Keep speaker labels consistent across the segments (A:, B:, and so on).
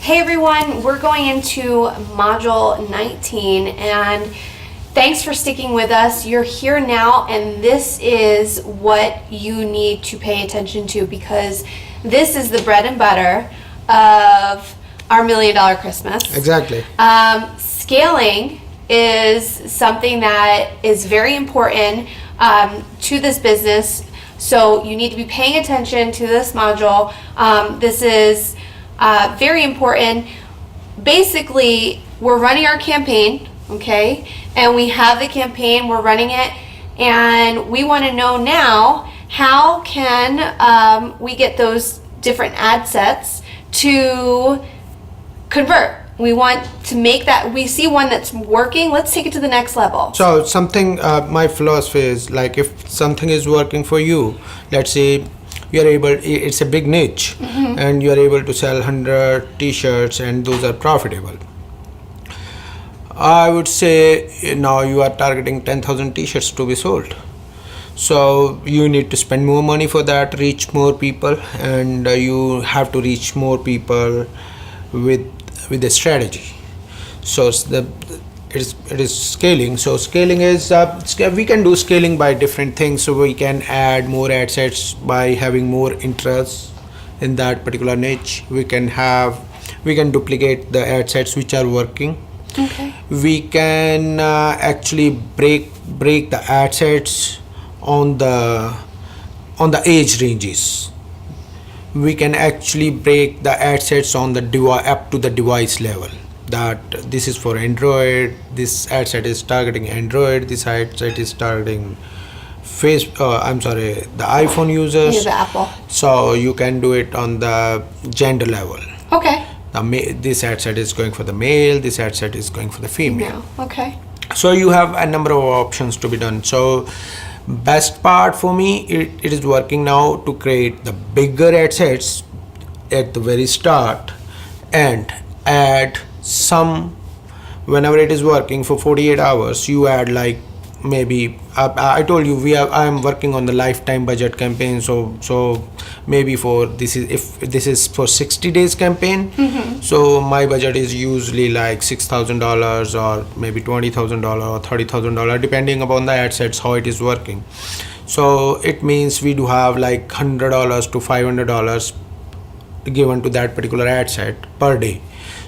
A: Hey everyone, we're going into module 19 and thanks for sticking with us. You're here now and this is what you need to pay attention to because this is the bread and butter of our $1 Million Christmas.
B: Exactly.
A: Scaling is something that is very important to this business. So you need to be paying attention to this module. This is very important. Basically, we're running our campaign, okay? And we have the campaign, we're running it, and we want to know now how can we get those different ad sets to convert. We want to make that, we see one that's working, let's take it to the next level.
B: So something, my philosophy is like if something is working for you, let's say you're able, it's a big niche and you're able to sell 100 t-shirts and those are profitable. I would say now you are targeting 10,000 t-shirts to be sold. So you need to spend more money for that, reach more people, and you have to reach more people with a strategy. So it is scaling. So scaling is we can do scaling by different things. So we can add more ad sets by having more interest in that particular niche. We can duplicate the ad sets which are working.
A: Okay.
B: We can actually break the ad sets on the age ranges. We can actually break the ad sets on the up to the device level, that this is for Android, this ad set is targeting Android, this ad set is targeting the iPhone users.
A: Yeah, the Apple.
B: So you can do it on the gender level.
A: Okay.
B: This ad set is going for the male, this ad set is going for the female.
A: No. Okay.
B: So you have a number of options to be done. So best part for me, it is working now to create the bigger ad sets at the very start and add some, whenever it is working for 48 hours, you add like maybe I told you I am working on the lifetime budget campaign. So maybe for if this is for 60 days campaign, so my budget is usually like $6,000 or maybe $20,000 or $30,000 depending upon the ad sets how it is working. So it means we do have like $100 to $500 given to that particular ad set per day.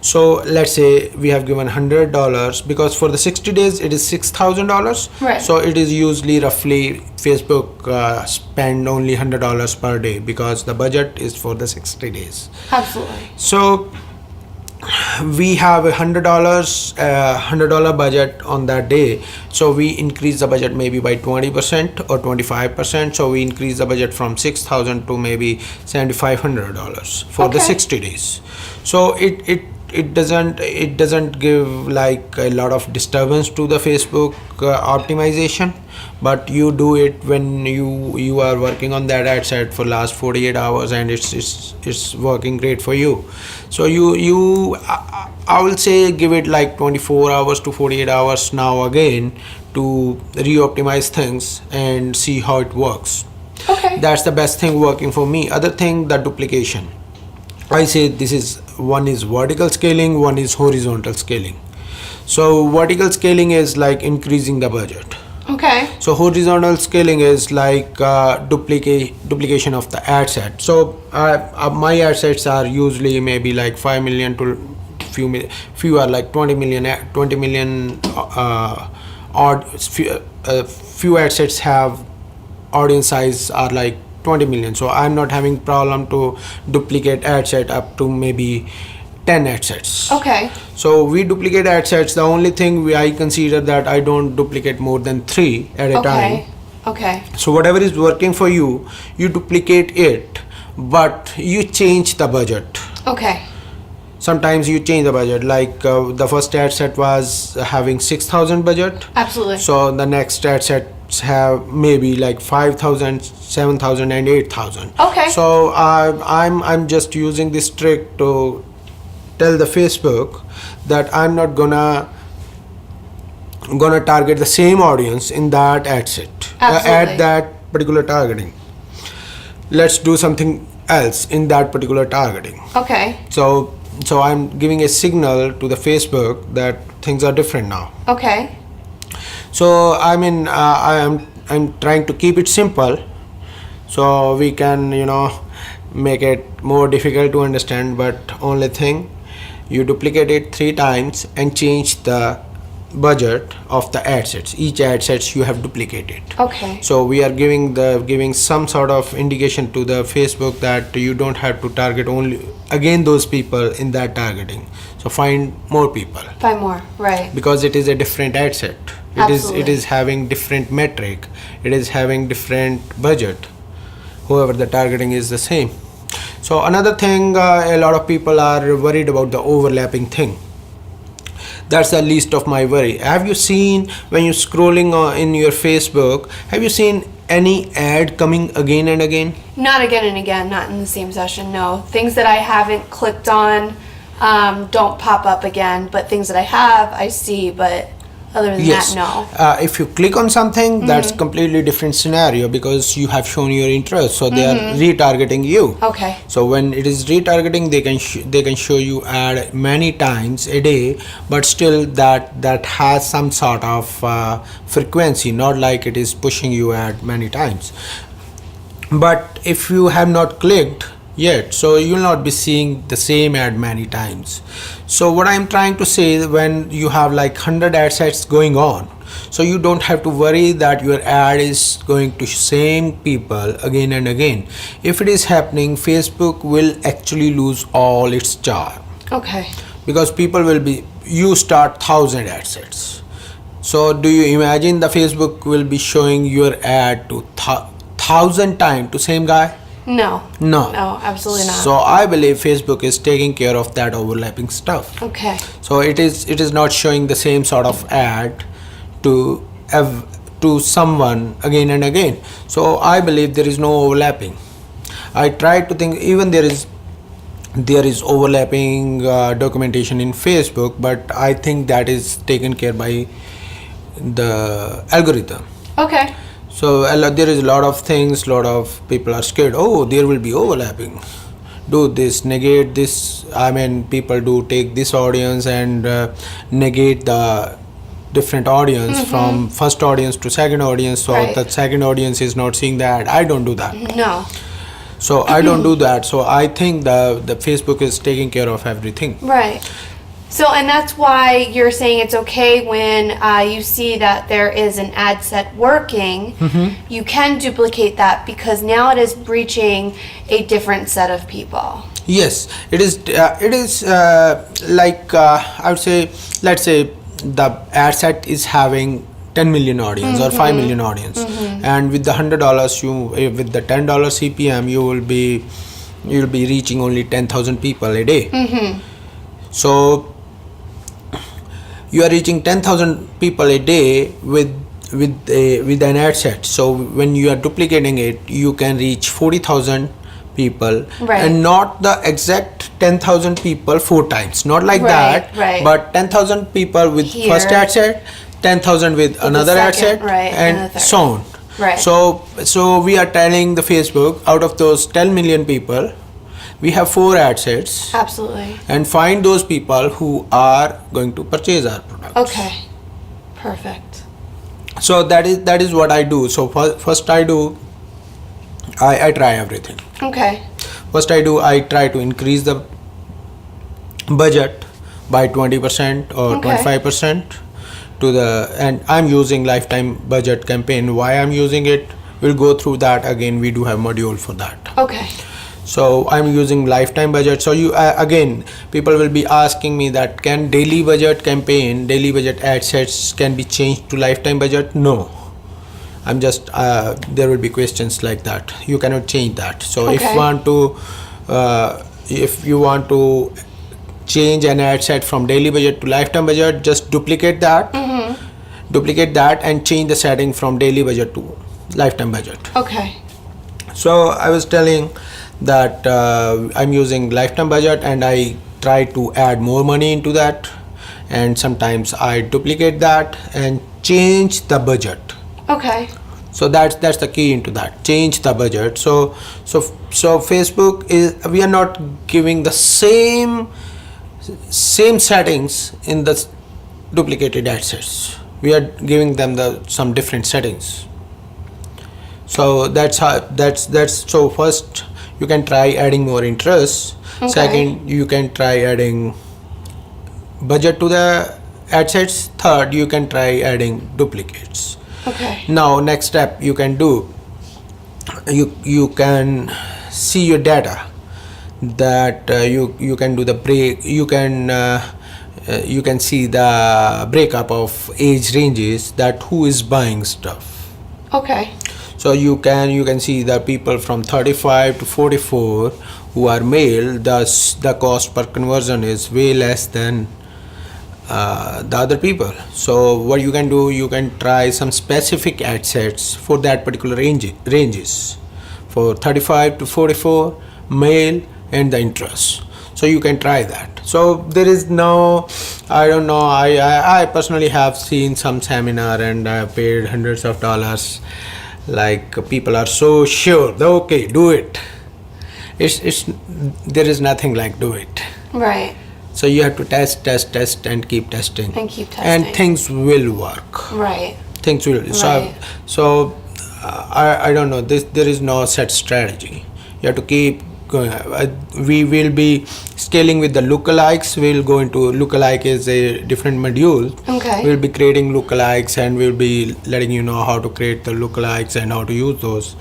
B: So let's say we have given $100 because for the 60 days it is $6,000.
A: Right.
B: So it is usually roughly Facebook spend only $100 per day because the budget is for the 60 days.
A: Absolutely.
B: So we have $100 budget on that day. So we increase the budget maybe by 20% or 25%. So we increase the budget from $6,000 to maybe $7,500 for the 60 days. So it doesn't give like a lot of disturbance to the Facebook optimization, but you do it when you are working on that ad set for last 48 hours and it's working great for you. So I will say give it like 24 hours to 48 hours now again to re-optimize things and see how it works.
A: Okay.
B: That's the best thing working for me. Other thing, the duplication. I say one is vertical scaling, one is horizontal scaling. So vertical scaling is like increasing the budget.
A: Okay.
B: So horizontal scaling is like duplication of the ad set. So my ad sets are usually maybe like 5 million to few are like 20 million odd. Few ad sets have audience size are like 20 million. So I'm not having problem to duplicate ad set up to maybe 10 ad sets.
A: Okay.
B: So we duplicate ad sets. The only thing I consider that I don't duplicate more than 3 at a time.
A: Okay.
B: So whatever is working for you, you duplicate it, but you change the budget.
A: Okay.
B: Sometimes you change the budget. Like the first ad set was having 6,000 budget.
A: Absolutely.
B: So the next ad sets have maybe like 5,000, 7,000 and 8,000.
A: Okay.
B: So I'm just using this trick to tell the Facebook that I'm not gonna target the same audience in that ad set at that particular targeting. Let's do something else in that particular targeting.
A: Okay.
B: So so I'm giving a signal to the Facebook that things are different now.
A: Okay.
B: So I mean, I'm trying to keep it simple, so we can make it more difficult to understand. But only thing, you duplicate it 3 times and change the budget of the ad sets. Each ad sets you have duplicated.
A: Okay.
B: So we are giving some sort of indication to the Facebook that you don't have to target only again those people in that targeting. So find more people,
A: Find more. Right.
B: because it is a different ad set. It
A: Absolutely.
B: is having different metric. It is having different budget. However, the targeting is the same. So another thing, a lot of people are worried about the overlapping thing. That's the least of my worry. Have you seen, when you're scrolling in your Facebook, have you seen any ad coming again and again?
A: Not again and again, not in the same session, no. Things that I haven't clicked on don't pop up again, but things that I have, I see, but other than
B: Yes.
A: that, no.
B: If you click on something, that's completely different scenario, because you have shown your interest, so they are retargeting you.
A: Okay.
B: So when it is retargeting, they can show you ad many times a day, but still that has some sort of frequency, not like it is pushing you ad many times. But if you have not clicked yet, so you will not be seeing the same ad many times. So what I'm trying to say, when you have like 100 ad sets going on, so you don't have to worry that your ad is going to same people again and again. If it is happening, Facebook will actually lose all its charm,
A: Okay.
B: because people will be, you start 1,000 ad sets. So do you imagine the Facebook will be showing your ad to 1,000 times to same guy?
A: No.
B: No.
A: No, absolutely not.
B: So I believe Facebook is taking care of that overlapping stuff.
A: Okay.
B: So it is not showing the same sort of ad to someone again and again. So I believe there is no overlapping. I try to think, even there is overlapping documentation in Facebook, but I think that is taken care by the algorithm.
A: Okay.
B: So there is a lot of things, lot of people are scared, oh, there will be overlapping, do this, negate this. I mean, people do take this audience and negate the different audience from first audience to second audience, so
A: Right.
B: the second audience is not seeing that. I don't do that.
A: No.
B: So I don't do that. So I think the Facebook is taking care of everything.
A: Right. So, and that's why you're saying it's okay when you see that there is an ad set working, you can duplicate that, because now it is breaching a different set of people.
B: Yes, it is. Like I would say, let's say the ad set is having 10 million audience or 5 million audience, and with the $100, with the $10 CPM, you'll be reaching only 10,000 people a day. So you are reaching 10,000 people a day with an ad set. So when you are duplicating it, you can reach 40,000 people,
A: Right.
B: and not the exact 10,000 people 4 times, not like
A: Right,
B: that,
A: right.
B: but 10,000 people with
A: Here.
B: first ad set, 10,000 with another ad
A: second,
B: set,
A: right, and the
B: and
A: third.
B: so on.
A: Right.
B: So we are telling the Facebook, out of those 10 million people, we have 4 ad sets,
A: Absolutely.
B: and find those people who are going to purchase our product.
A: Okay. Perfect.
B: So that is what I do. So first I try everything.
A: Okay.
B: First I try to increase the budget by 20% or
A: Okay.
B: 25% and I'm using lifetime budget campaign. Why I'm using it, we'll go through that again. We do have module for that.
A: Okay.
B: So I'm using lifetime budget. So you again, people will be asking me that can daily budget ad sets can be changed to lifetime budget? No, I'm just there will be questions like that. You cannot change that. So
A: Okay.
B: if you want to change an ad set from daily budget to lifetime budget, just duplicate that and change the setting from daily budget to lifetime budget.
A: Okay.
B: So I was telling that I'm using lifetime budget, and I try to add more money into that, and sometimes I duplicate that and change the budget.
A: Okay.
B: So that's the key into that, change the budget. So Facebook is, we are not giving the same same settings in the duplicated ad sets. We are giving them some different settings. So that's how that's so first you can try adding more interests.
A: Okay.
B: Second, you can try adding budget to the ad sets. Third, you can try adding duplicates.
A: Okay.
B: Now next step you can do, you can see your data, that you can do the break, you can see the breakup of age ranges, that who is buying stuff.
A: Okay.
B: So you can see the people from 35 to 44 who are male, thus the cost per conversion is way less than the other people. So what you can do, you can try some specific ad sets for that particular ranges for 35 to 44 male and the interest. So you can try that. So there is no, I don't know, I personally have seen some seminar and I have paid hundreds of dollars. Like people are so sure that okay, do it. It's there is nothing like do it.
A: Right.
B: So you have to test and keep testing.
A: And keep testing.
B: And things will work.
A: Right.
B: Things will.
A: Right.
B: So I don't know. There is no set strategy. You have to keep going. We will be scaling with the lookalikes. We'll go into lookalike is a different module.
A: Okay.
B: We'll be creating lookalikes and we'll be letting you know how to create the lookalikes and how to use those.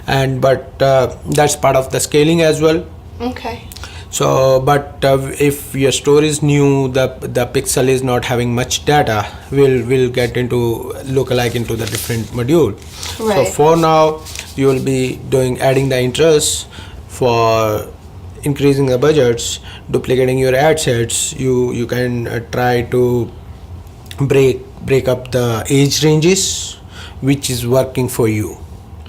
B: But that's part of the scaling as well.
A: Okay.
B: So, but if your store is new, the pixel is not having much data, we'll get into lookalike into the different module.
A: Right.
B: So for now, you will be adding the interests, for increasing the budgets, duplicating your ad sets. You can try to break up the age ranges, which is working for you.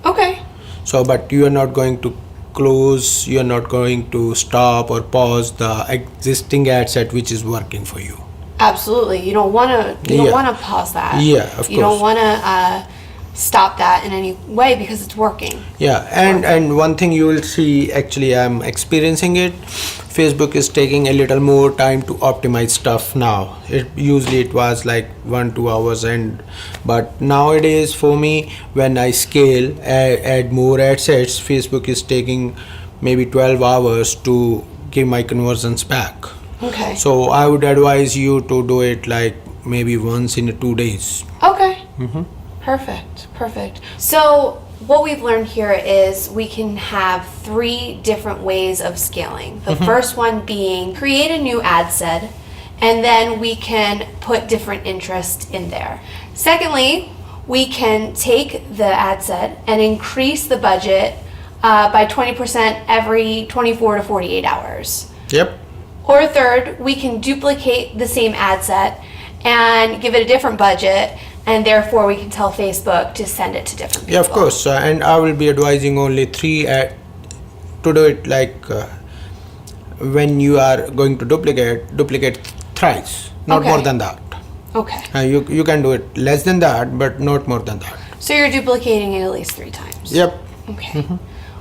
A: Okay.
B: So, but you are not going to close, you are not going to stop or pause the existing ad set which is working for you.
A: Absolutely. You don't want to. You don't
B: Yeah.
A: want to pause that.
B: Yeah, of
A: You don't
B: course.
A: want to stop that in any way because it's working.
B: Yeah, and one thing you will see, actually I'm experiencing it, Facebook is taking a little more time to optimize stuff now. It was like 1-2 hours, but nowadays for me, when I scale, add more ad sets, Facebook is taking maybe 12 hours to give my conversions back.
A: Okay.
B: So I would advise you to do it like maybe once in 2 days.
A: Okay. Perfect. So what we've learned here is we can have 3 different ways of scaling. The first one being create a new ad set, and then we can put different interest in there. Secondly, we can take the ad set and increase the budget by 20% every 24 to 48 hours.
B: Yep.
A: Or third, we can duplicate the same ad set and give it a different budget, and therefore we can tell Facebook to send it to different people.
B: Yeah, of course. And I will be advising only 3 to do it like when you are going to duplicate thrice, not
A: Okay.
B: more than that.
A: Okay.
B: You can do it less than that, but not more than that.
A: So you're duplicating it at least 3 times.
B: Yep.
A: Okay.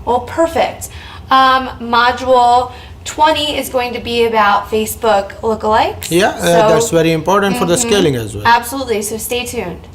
A: Well, perfect. Module 20 is going to be about Facebook lookalikes.
B: Yeah,
A: So-
B: that's very important for the scaling as well.
A: Absolutely. So stay tuned.